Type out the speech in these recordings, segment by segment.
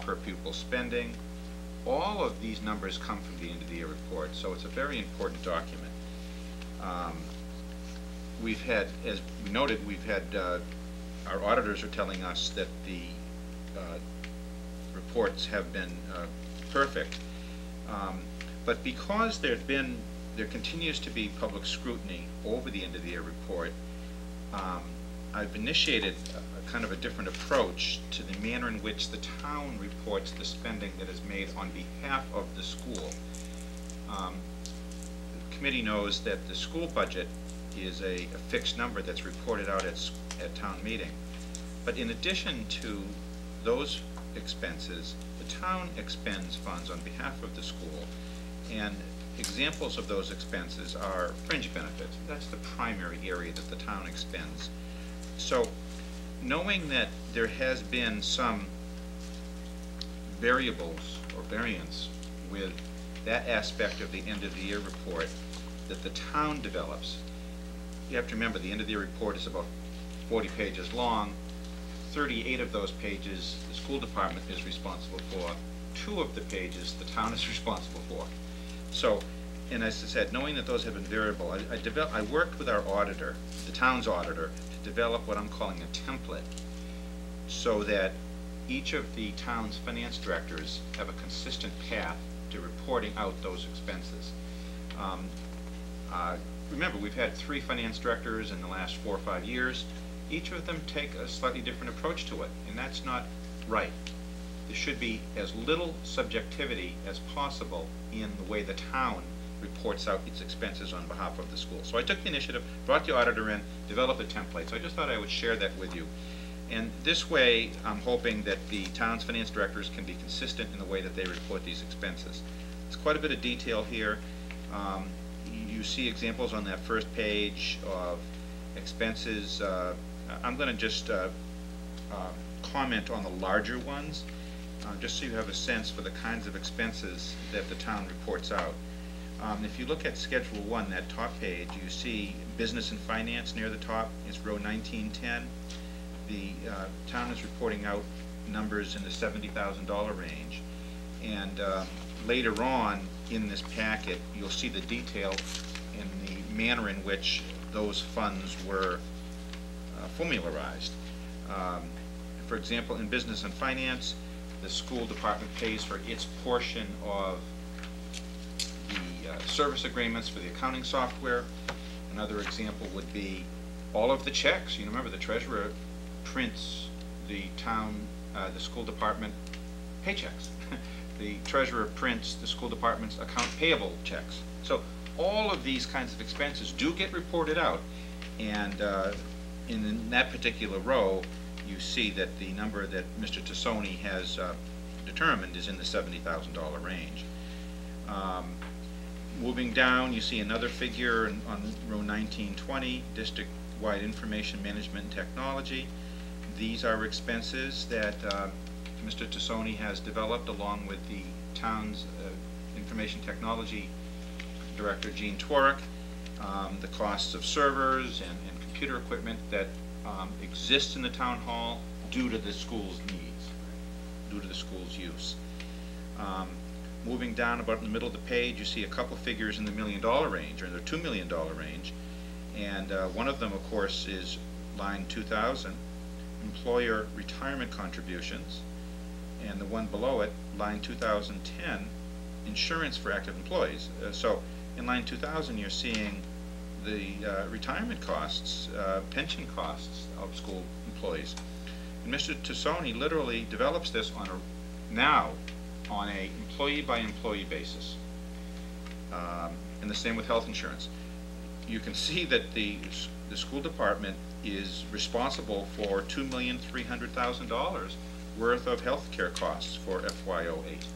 per pupil spending. All of these numbers come from the end of the year report, so it's a very important document. We've had, as we noted, we've had, our auditors are telling us that the reports have been perfect. But because there continues to be public scrutiny over the end of the year report, I've initiated a kind of a different approach to the manner in which the town reports the spending that is made on behalf of the school. The committee knows that the school budget is a fixed number that's reported out at town meeting. But in addition to those expenses, the town expends funds on behalf of the school, and examples of those expenses are fringe benefits. That's the primary area that the town expends. So, knowing that there has been some variables or variance with that aspect of the end of the year report that the town develops, you have to remember the end of the year report is about 40 pages long. 38 of those pages the school department is responsible for. 2 of the pages the town is responsible for. So, and as I said, knowing that those have been variable, I worked with our auditor, the town's auditor, to develop what I'm calling a template so that each of the town's finance directors have a consistent path to reporting out those expenses. Remember, we've had 3 finance directors in the last 4 or 5 years. Each of them take a slightly different approach to it, and that's not right. There should be as little subjectivity as possible in the way the town reports out its expenses on behalf of the school. So I took the initiative, brought the auditor in, developed a template. So I just thought I would share that with you. And this way, I'm hoping that the town's finance directors can be consistent in the way that they report these expenses. There's quite a bit of detail here. You see examples on that first page of expenses. I'm going to just comment on the larger ones, just so you have a sense for the kinds of expenses that the town reports out. If you look at Schedule 1, that top page, you see business and finance near the top. It's row 1910. The town is reporting out numbers in the $70,000 range. And later on in this packet, you'll see the detail in the manner in which those funds were formularized. For example, in business and finance, the school department pays for its portion of the service agreements for the accounting software. Another example would be all of the checks. You know, remember, the treasurer prints the school department paychecks. The treasurer prints the school department's account payable checks. So all of these kinds of expenses do get reported out, and in that particular row, you see that the number that Mr. Tassoni has determined is in the $70,000 range. Moving down, you see another figure on row 1920, district-wide information management and technology. These are expenses that Mr. Tassoni has developed along with the town's information technology director, Gene Tworick. The costs of servers and computer equipment that exists in the town hall due to the school's needs, due to the school's use. Moving down about in the middle of the page, you see a couple figures in the $1 million range, or the $2 million range, and one of them, of course, is line 2000, employer retirement contributions, and the one below it, line 2010, insurance for active employees. So in line 2000, you're seeing the retirement costs, pension costs of school employees. And Mr. Tassoni literally develops this now on a employee-by-employee basis. And the same with health insurance. You can see that the school department is responsible for $2,300,000 worth of health care costs for FY08.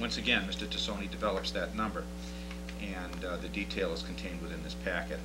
Once again, Mr. Tassoni develops that number, and the detail is contained within this packet.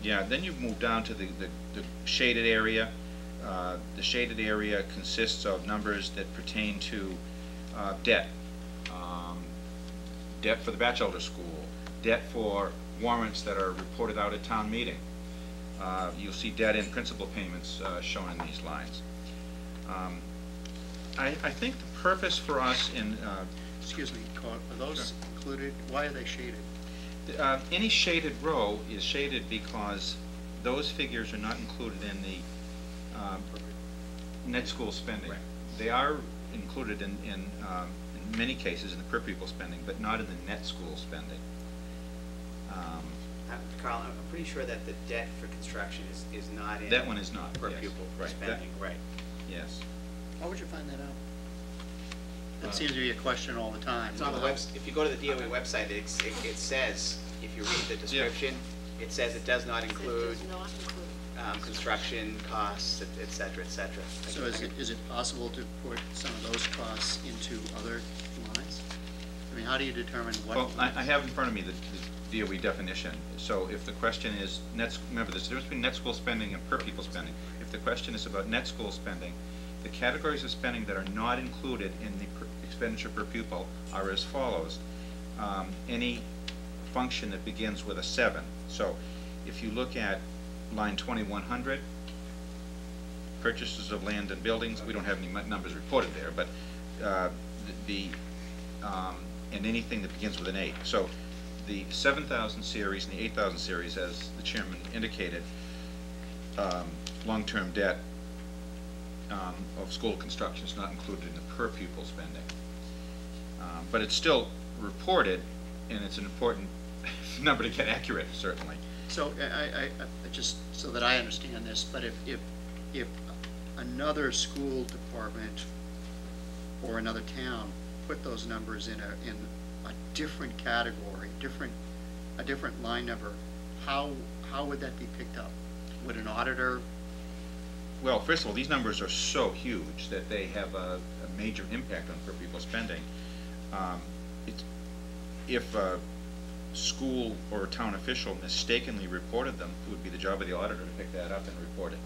Yeah, then you move down to the shaded area. The shaded area consists of numbers that pertain to debt. Debt for the Batchelder School, debt for warrants that are reported out at town meeting, You'll see debt and principal payments shown in these lines. I think the purpose for us in Excuse me, Carl, are those Sure. included? Why are they shaded? any shaded row is shaded because those figures are not included in the net school spending. Right. They are included in many cases in the per pupil spending, but not in the net school spending. Carl, I'm pretty sure that the debt for construction is not in. That one is not, Per yes. pupil Right, spending, right. Yes. How would you find that out? Uh, That seems to be a question all the time. It's on the website. If you go to the DOE website, it says, if you read the description, it says it does not include Does not include. construction costs, et cetera, et cetera. So is it possible to put some of those costs into other lines? I mean, how do you determine what? Well, I have in front of me the DOE definition. So if the question is, remember there's a difference between net school spending and per pupil spending. If the question is about net school spending, the categories of spending that are not included in the expenditure per pupil are as follows. Any function that begins with a 7. So if you look at line 2100, purchases of land and buildings, we don't have any numbers reported there, but and anything that begins with an 8. So the 7,000 series and the 8,000 series, as the chairman indicated, long-term debt of school construction is not included in the per pupil spending. But it's still reported, and it's an important number to get accurate, certainly. So I just so that I understand this, but if another school department or another town put those numbers in a different category, a different line number, how would that be picked up? Would an auditor? Well, first of all, these numbers are so huge that they have a major impact on per pupil spending. If a school or a town official mistakenly reported them, it would be the job of the auditor to pick that up and report it.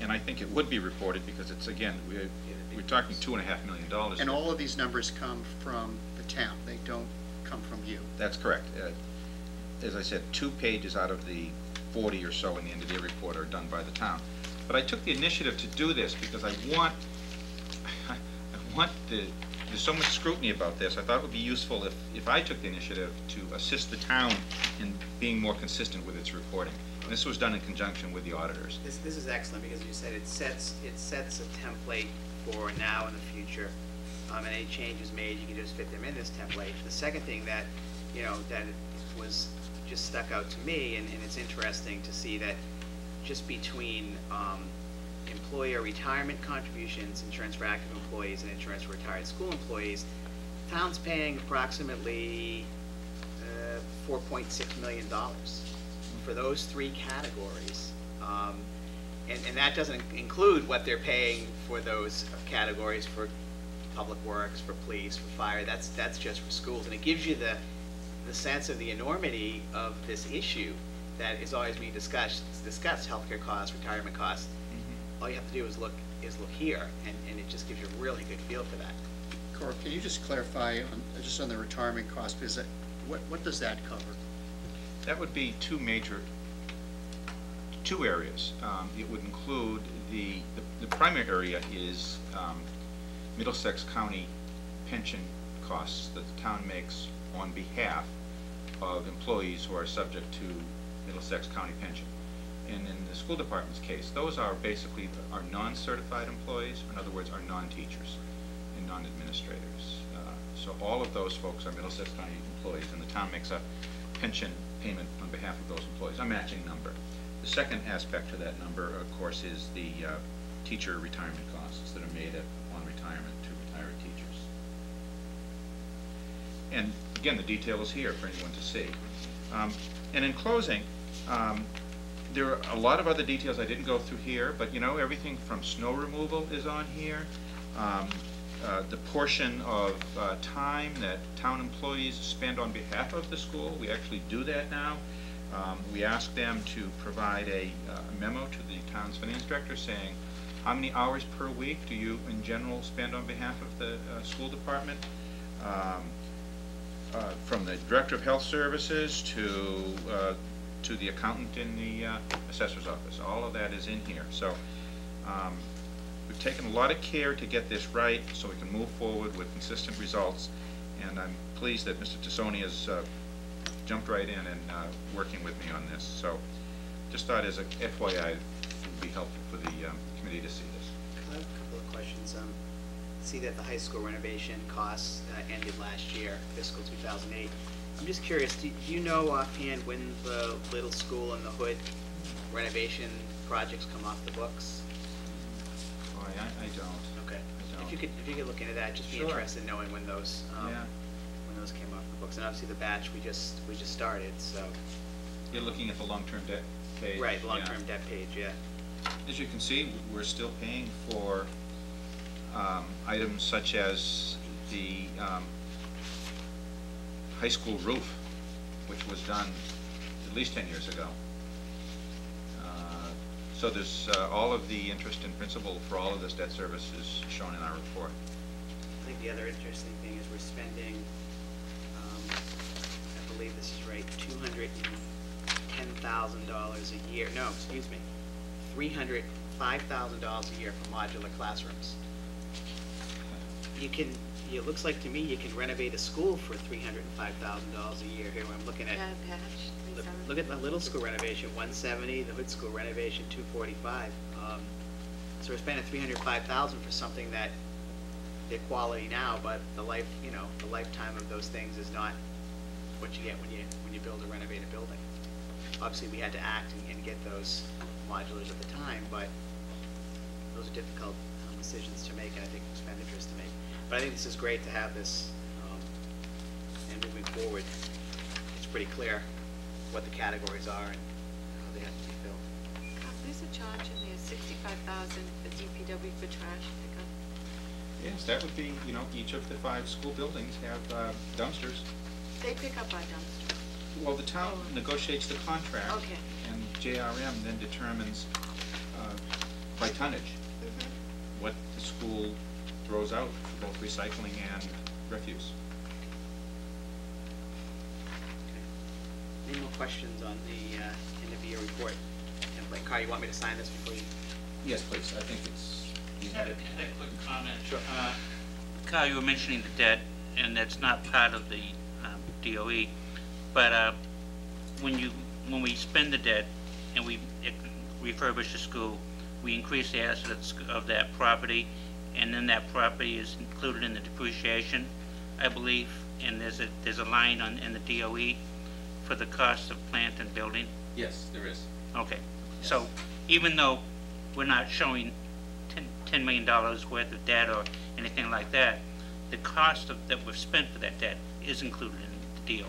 And I think it would be reported because it's, again, we're talking $2.5 million. And all of these numbers come from the town. They don't come from you. That's correct. As I said, 2 pages out of the 40 or so in the end of the year report are done by the town. But I took the initiative to do this because I want there's so much scrutiny about this. I thought it would be useful if I took the initiative to assist the town in being more consistent with its reporting. And this was done in conjunction with the auditors. This is excellent because you said it sets a template for now and the future. And any changes made, you can just fit them in this template. The second thing that, that was just stuck out to me, and it's interesting to see that just between employer retirement contributions, insurance for active employees, and insurance for retired school employees, town's paying approximately $4.6 million for those 3 categories. And that doesn't include what they're paying for those categories for public works, for police, for fire. That's just for schools. And it gives you the sense of the enormity of this issue that is always being discussed, healthcare costs, retirement costs. All you have to do is look here, and it just gives you a really good feel for that. Cora, can you just clarify just on the retirement cost, because what does that cover? That would be two areas. It would include the primary area is Middlesex County pension costs that the town makes on behalf of employees who are subject to Middlesex County pension. And in the school department's case, those are basically our non-certified employees, or in other words, our non-teachers and non-administrators. So all of those folks are Middlesex County employees, and the town makes a pension payment on behalf of those employees, a matching number. The second aspect to that number, of course, is the teacher retirement costs that are made upon retirement to retired teachers. And again, the detail is here for anyone to see. And in closing, there are a lot of other details I didn't go through here, but everything from snow removal is on here. The portion of time that town employees spend on behalf of the school, we actually do that now. We ask them to provide a memo to the town's finance director saying, how many hours per week do you in general spend on behalf of the school department? From the director of health services to to the accountant in the assessor's office. All of that is in here. So we've taken a lot of care to get this right so we can move forward with consistent results, and I'm pleased that Mr. Tassoni has jumped right in and working with me on this. So just thought as a FYI, it would be helpful for the committee to see this. I have a couple of questions. See that the high school renovation costs ended last year, fiscal 2008. I'm just curious, do you know offhand when the Little School and the Hood renovation projects come off the books? Oh, I don't. Okay. I don't. If you could look into that, just be Sure. interested in knowing when those Yeah. when those came off the books. And obviously the batch we just started, so You're looking at the long-term debt page. right, the Yeah. long-term debt page, yeah. As you can see, we're still paying for items such as the high school roof, which was done at least 10 years ago. So there's all of the interest and principal for all of this debt service is shown in our report. I think the other interesting thing is we're spending, I believe this is right, $210,000 a year, no, excuse me, $305,000 a year for modular classrooms. It looks like to me you can renovate a school for $305,000 a year here. I'm looking at, Yeah, patch, look at the little school renovation, 170, the Hood School renovation, 245. So we're spending $305,000 for something that they're quality now, but the lifetime of those things is not what you get when you build or renovate a building. Obviously, we had to act and get those modulars at the time, but those are difficult decisions to make, and I think expenditures to make. But I think this is great to have this, and moving forward, it's pretty clear what the categories are and how they have to be filled. There's a charge in there, $65,000 for DPW for trash pickup. Yes, that would be, each of the 5 school buildings have dumpsters. They pick up our dumpster. Well, the town negotiates the contract. Okay. And JRM then determines by tonnage what the school throws out for both recycling and refuse. Any more questions on the end of year report? And Carl, you want me to sign this before you? Yes, please. I think you had it. A quick comment. Sure. Kyle, you were mentioning the debt, and that's not part of the DOE, but when we spend the debt and we refurbish the school, we increase the assets of that property, and then that property is included in the depreciation, I believe, and there's a line in the DOE for the cost of plant and building. Yes, there is. Okay, so even though we're not showing $10 million worth of debt or anything like that, the cost that we've spent for that debt is included in the DOE.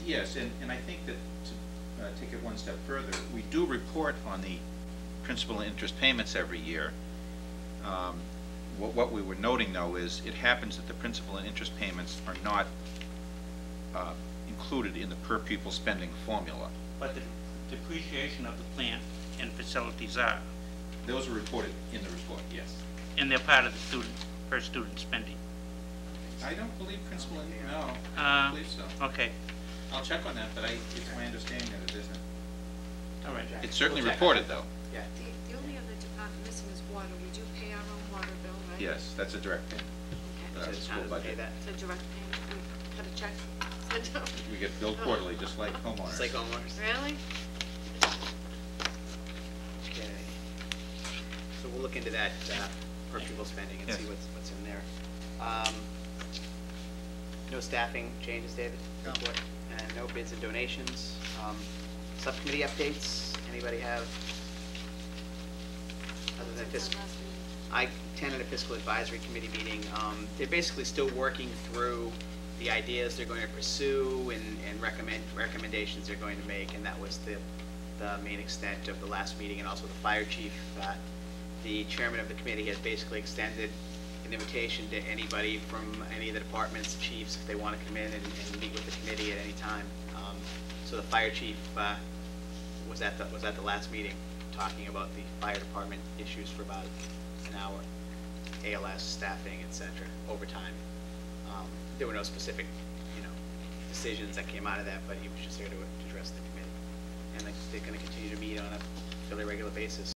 Yes, and I think that to take it one step further, we do report on the principal and interest payments every year. What we were noting, though, is it happens that the principal and interest payments are not included in the per pupil spending formula. But the depreciation of the plant and facilities are, Those are reported in the report, yes. and they're part of the per student spending. I don't believe principal and, no, I don't believe so. Okay, I'll check on that, but it's my understanding that it isn't. all right. It's certainly We'll check. reported, though. Yeah. The only other department missing is water. We do pay our own water bill, right? Yes, that's a direct payment. Okay. So the the school town doesn't pay budget. that. It's a direct payment. We cut a check. Send out. We get billed quarterly, just like homeowners. It's like homeowners. Really? Okay. So we'll look into that per pupil spending and Yes. see what's in there. No staffing changes, David? No. Report? And no bids and donations. Subcommittee updates, anybody have? Other than What's fiscal, our last meeting? I attended a fiscal advisory committee meeting. They're basically still working through the ideas they're going to pursue and recommendations they're going to make, and that was the main extent of the last meeting, and also the fire chief. The chairman of the committee has basically extended an invitation to anybody from any of the departments, chiefs, if they want to come in and meet with the committee at any time. So the fire chief was at the last meeting, talking about the fire department issues for about an hour, ALS, staffing, etc., overtime. There were no specific, decisions that came out of that, but he was just here to address the committee. and they're gonna continue to meet on a fairly regular basis.